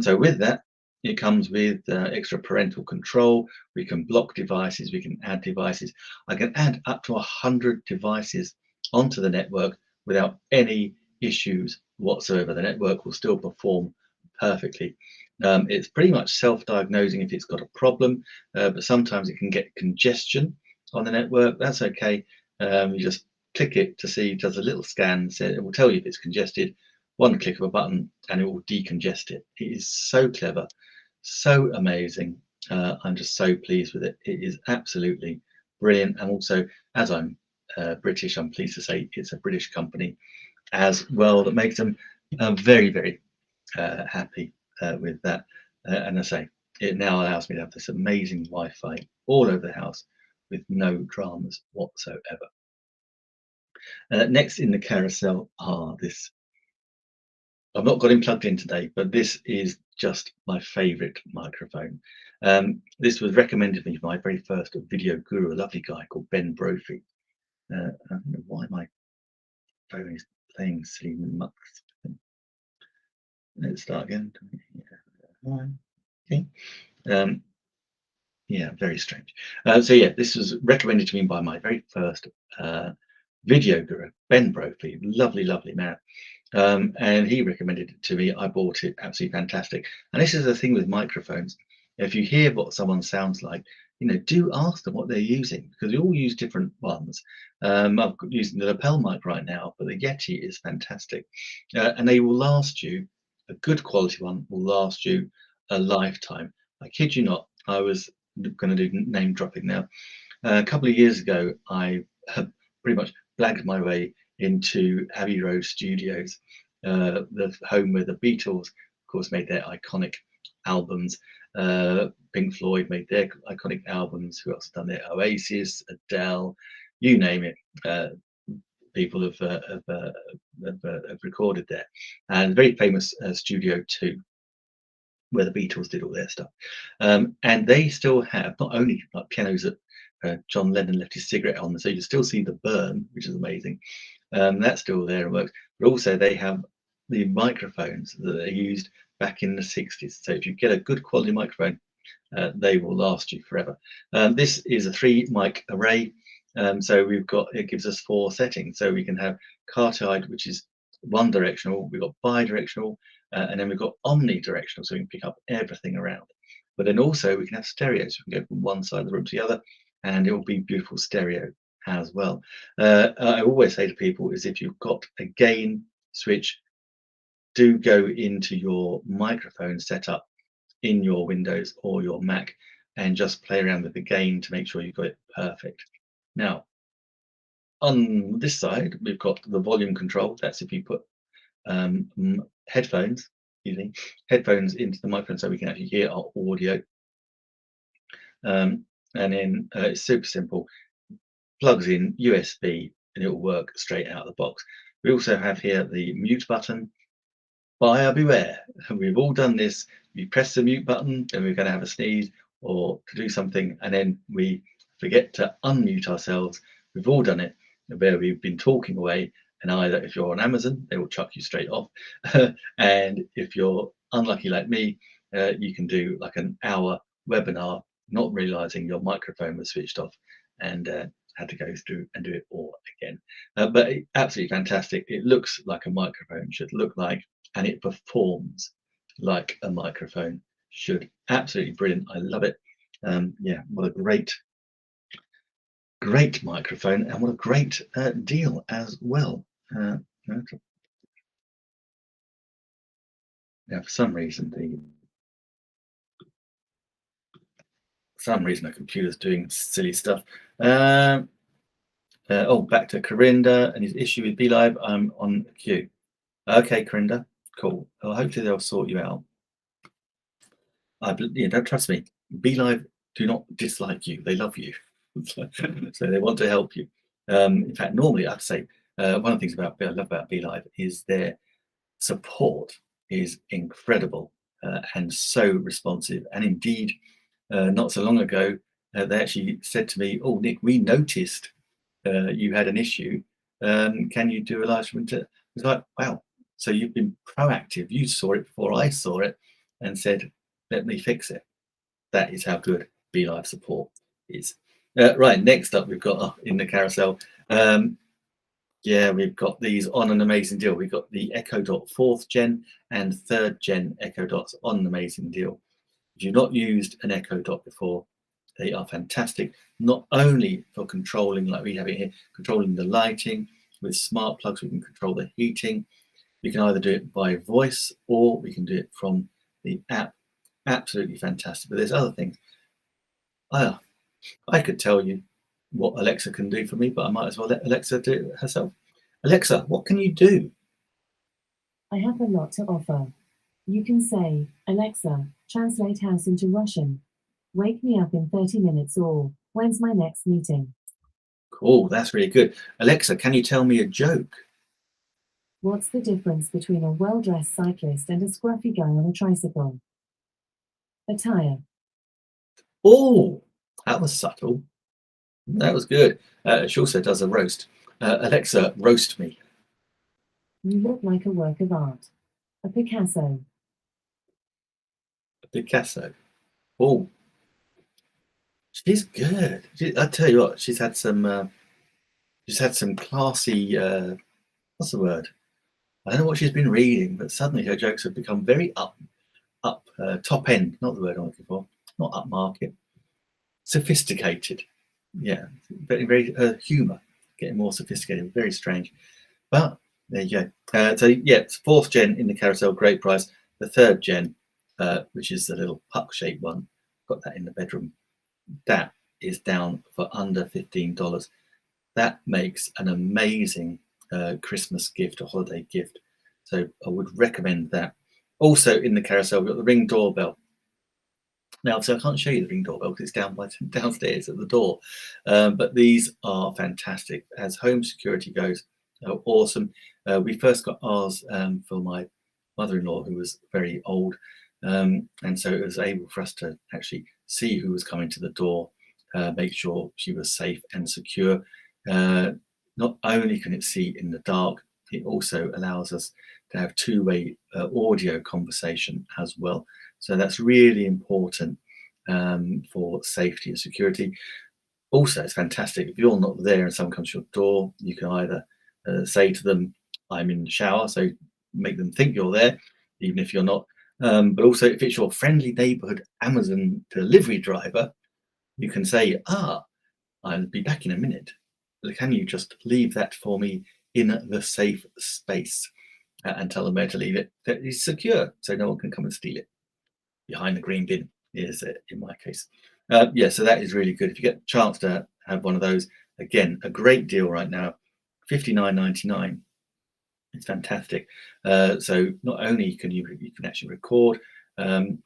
So with that, it comes with extra parental control. We can block devices, we can add devices. I can add up to 100 devices onto the network without any issues whatsoever. The network will still perform perfectly. It's pretty much self-diagnosing if it's got a problem, but sometimes it can get congestion on the network. That's okay. You just click it to see, does a little scan, so it will tell you if it's congested. One click of a button and it will decongest it. It is so clever, so amazing. I'm just so pleased with it. It is absolutely brilliant. And also, as I'm British, I'm pleased to say it's a British company as well that makes them very, very happy with that. And I say, it now allows me to have this amazing Wi-Fi all over the house with no dramas whatsoever. Next in the carousel are this. I've not got him plugged in today, but this is just my favorite microphone. This was recommended to me by my very first video guru, a lovely guy called Ben Brophy. I don't know why my phone is playing silly mucks. Let's start again. Okay. Yeah, very strange. So yeah, this was recommended to me by my very first video guru, Ben Brophy, lovely, lovely man. And he recommended it to me. I bought it, absolutely fantastic. And this is the thing with microphones. If you hear what someone sounds like, do ask them what they're using, because we all use different ones. I'm using the lapel mic right now, but the Yeti is fantastic. And they will last you, a good quality one will last you a lifetime. I kid you not, I was going to do name dropping now. A couple of years ago, I pretty much blagged my way into Abbey Road Studios, the home where the Beatles, of course, made their iconic albums. Pink Floyd made their iconic albums. Who else have done their Oasis, Adele, you name it. People have recorded there, and very famous Studio 2, where the Beatles did all their stuff. And they still have not only like pianos that John Lennon left his cigarette on, so you still see the burn, which is amazing. That's still there and works. But also they have the microphones that they used back in the 60s. So if you get a good quality microphone, they will last you forever. This is a 3 mic array. So it gives us 4 settings. So we can have car-tied, which is one directional. We've got bi-directional, and then we've got omnidirectional, so we can pick up everything around. But then also we can have stereo, so we can go from one side of the room to the other, and it will be beautiful stereo as well. I always say to people is if you've got a gain switch, do go into your microphone setup in your Windows or your Mac and just play around with the gain to make sure you've got it perfect. Now, on this side, we've got the volume control. That's if you put headphones into the microphone so we can actually hear our audio. And then it's super simple. Plugs in USB and it will work straight out of the box. We also have here the mute button. Buyer beware. We've all done this. We press the mute button and we're going to have a sneeze or to do something, and then we forget to unmute ourselves. We've all done it, where we've been talking away, and either if you're on Amazon, they will chuck you straight off. And if you're unlucky like me, you can do like an hour webinar, not realizing your microphone was switched off, and had to go through and do it all again. But absolutely fantastic. It looks like a microphone should look like. and it performs like a microphone should. Absolutely brilliant. I love it. Yeah, what a great microphone, and what a great deal as well. Okay. Now, for some reason, my computer's doing silly stuff. Um, oh, back to Corinda and his issue with BeLive. I'm on the queue. Okay, Corinda, cool. Well, hopefully they'll sort you out. Don't trust me. BeLive do not dislike you; they love you, so they want to help you. In fact, normally I'd say one of the things I love about BeLive is their support is incredible and so responsive. And indeed, not so long ago, they actually said to me, "Oh, Nick, we noticed you had an issue. Can you do a live stream?" It's like, wow. So you've been proactive. You saw it before I saw it, and said, "Let me fix it." That is how good BeLive support is. Right, next up, we've got in the carousel. Yeah, we've got these on an amazing deal. We've got the Echo Dot 4th gen and 3rd gen Echo Dots on an amazing deal. If you've not used an Echo Dot before, they are fantastic, not only for controlling, like we have it here, controlling the lighting. With smart plugs, we can control the heating. We can either do it by voice or we can do it from the app. Absolutely fantastic. But there's other things. I could tell you what Alexa can do for me, but I might as well let Alexa do it herself. Alexa, what can you do? I have a lot to offer. You can say, Alexa, translate house into Russian. Wake me up in 30 minutes, or when's my next meeting? Cool, that's really good. Alexa, can you tell me a joke? What's the difference between a well-dressed cyclist and a scruffy guy on a tricycle? Attire. Oh, that was subtle. That was good. She also does a roast. Alexa, roast me. You look like a work of art. A Picasso. Picasso. Oh, she's good. I tell you what, she's had some classy. What's the word? I don't know what she's been reading, but suddenly her jokes have become very top end. Not the word I'm looking for. Not upmarket. Sophisticated. Yeah, very humour getting more sophisticated. Very strange, but there you go. So yeah, it's 4th gen in the carousel, great price. The 3rd gen, which is the little puck-shaped one, got that in the bedroom. That is down for under $15. That makes an amazing Christmas gift, a holiday gift. So I would recommend that. Also in the carousel, we've got the Ring doorbell. Now, so I can't show you the Ring doorbell because it's downstairs at the door. But these are fantastic. As home security goes, awesome. We first got ours for my mother-in-law, who was very old. And so it was able for us to actually see who was coming to the door, make sure she was safe and secure. Not only can it see in the dark, it also allows us to have two-way audio conversation as well. So that's really important for safety and security. Also, it's fantastic if you're not there and someone comes to your door, you can either say to them, "I'm in the shower," so make them think you're there, even if you're not. But also, if it's your friendly neighborhood Amazon delivery driver, you can say, "I'll be back in a minute. Can you just leave that for me in the safe space?" And tell them where to leave it. That is secure, so no one can come and steal it. Behind the green bin is it in my case. Yeah, so that is really good. If you get a chance to have one of those, again, a great deal right now, $59.99. It's fantastic. So not only can you can actually record, and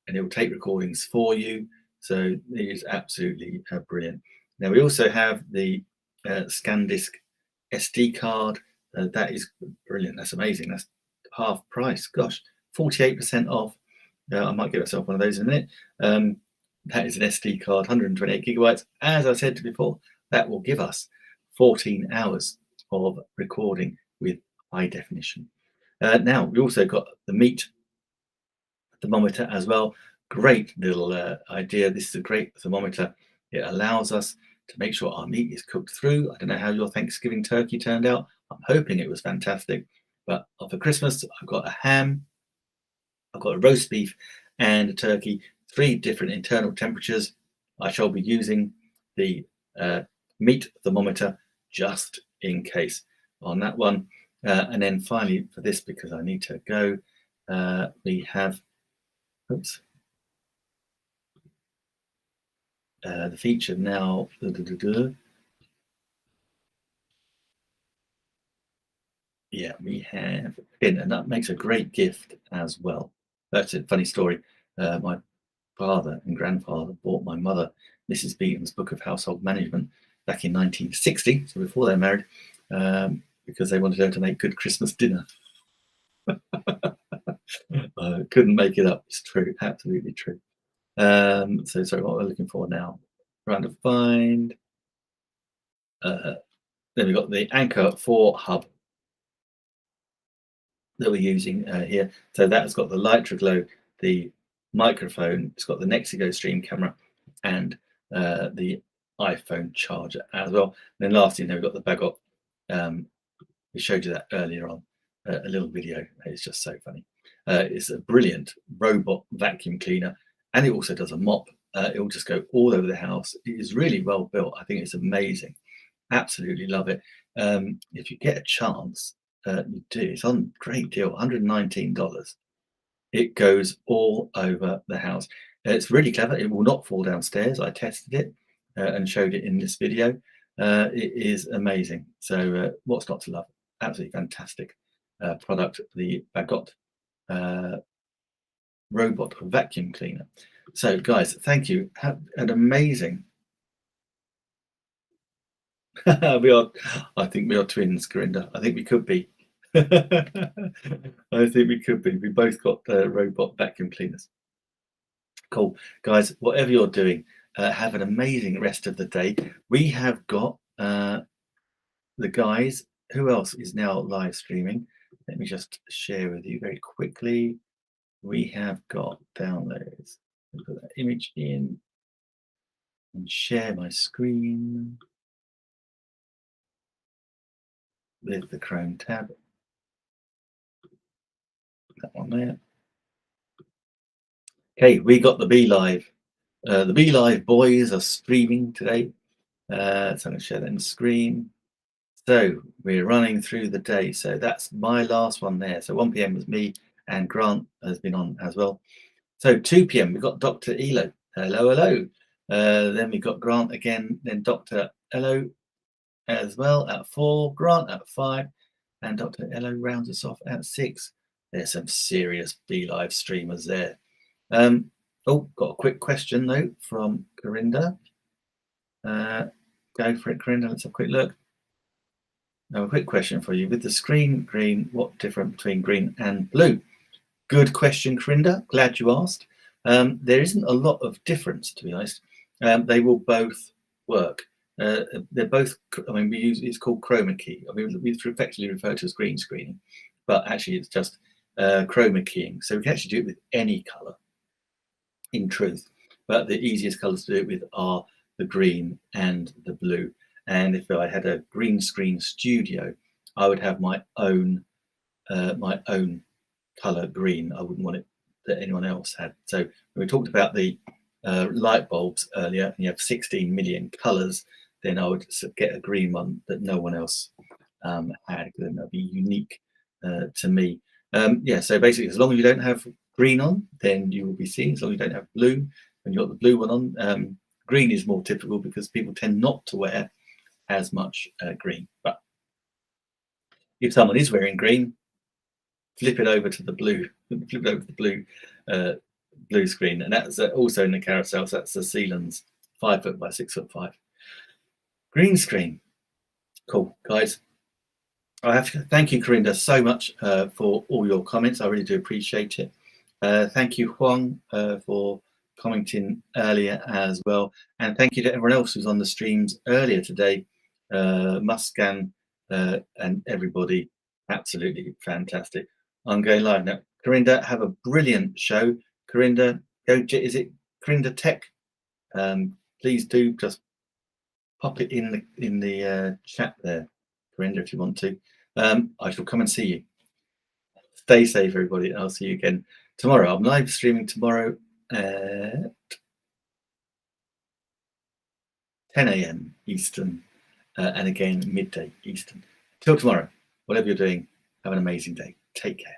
it will take recordings for you. So it is absolutely brilliant. Now we also have the ScanDisk SD card. That is brilliant. That's amazing. That's half price. Gosh, 48% off. I might get myself one of those in a minute. That is an SD card, 128 gigabytes. As I said before, that will give us 14 hours of recording with high definition. Now, we also got the meat thermometer as well. Great little idea. This is a great thermometer. It allows us to make sure our meat is cooked through. I don't know how your Thanksgiving turkey turned out. I'm hoping it was fantastic. But for Christmas, I've got a ham, I've got a roast beef and a turkey, 3 different internal temperatures. I shall be using the meat thermometer just in case on that one. And then finally for this, because I need to go, we have, oops, the feature now. Yeah, we have, and that makes a great gift as well. That's a funny story. My father and grandfather bought my mother Mrs. Beaton's Book of Household Management back in 1960, so before they're married, because they wanted her to make good Christmas dinner. Couldn't make it up. It's true, absolutely true. So sorry, what we're looking for now? Trying to find. Then we've got the Anchor 4 hub that we're using here. So that's got the Lightroglow, the microphone, it's got the Nexigo stream camera, and the iPhone charger as well. And then lastly, we've got the Bagot. We showed you that earlier on, a little video. It's just so funny. It's a brilliant robot vacuum cleaner, and it also does a mop. It will just go all over the house. It is really well built. I think it's amazing. Absolutely love it. If you get a chance, you do. It's on great deal, $119. It goes all over the house. It's really clever. It will not fall downstairs. I tested it and showed it in this video. It is amazing. So what's not to love? Absolutely fantastic product, the Bagot robot vacuum cleaner. So guys, thank you. Have an amazing. We are. I think we are twins, Corinda. I think we could be. I think we could be. We both got robot vacuum cleaners. Cool, guys. Whatever you're doing, have an amazing rest of the day. We have got the guys. Who else is now live streaming? Let me just share with you very quickly. We have got downloads. Put that image in and share my screen with the Chrome tab. That one there. Okay, we got the Be Live. The Be Live boys are streaming today. So I'm going to share that in the screen. So we're running through the day. So that's my last one there. So 1 p.m. was me, and Grant has been on as well. So 2 p.m. we've got Dr. Elo. Hello, hello. Then we've got Grant again, then Dr. Elo as well at 4, Grant at 5, and Dr. Elo rounds us off at 6. There's some serious Be Live streamers there. Oh, got a quick question though from Corinda. Go for it, Corinda. Let's have a quick look. Now, a quick question for you. With the screen green, what difference between green and blue? Good question, Corinda. Glad you asked. There isn't a lot of difference, to be honest. They will both work. They're both. I mean, it's called chroma key. I mean, we effectively refer to as green screening, but actually it's just chroma keying. So we can actually do it with any color, in truth. But the easiest colors to do it with are the green and the blue. And if I had a green screen studio, I would have my own color green. I wouldn't want it that anyone else had. So when we talked about the light bulbs earlier, and you have 16 million colors, then I would get a green one that no one else had. Then that'd be unique to me. Yeah, so basically, as long as you don't have green on, then you will be seen. As long as you don't have blue, when you've got the blue one on, green is more typical because people tend not to wear as much green. But if someone is wearing green, flip it over to the blue. Flip it over to the blue screen, and that's also in the carousel. So that's the Sealands 5 foot by 6 foot 5 green screen. Cool, guys. I have to thank you, Corinda, so much for all your comments. I really do appreciate it. Thank you, Huang, for commenting earlier as well. And thank you to everyone else who's on the streams earlier today. Muscan and everybody, absolutely fantastic. I'm going live now. Corinda, have a brilliant show. Corinda, is it Corinda Tech? Please do just pop it in the chat there, Corinda, if you want to. I shall come and see you. Stay safe, everybody, and I'll see you again tomorrow. I'm live streaming tomorrow at 10 a.m. Eastern, and again midday Eastern. Till tomorrow, whatever you're doing, have an amazing day. Take care.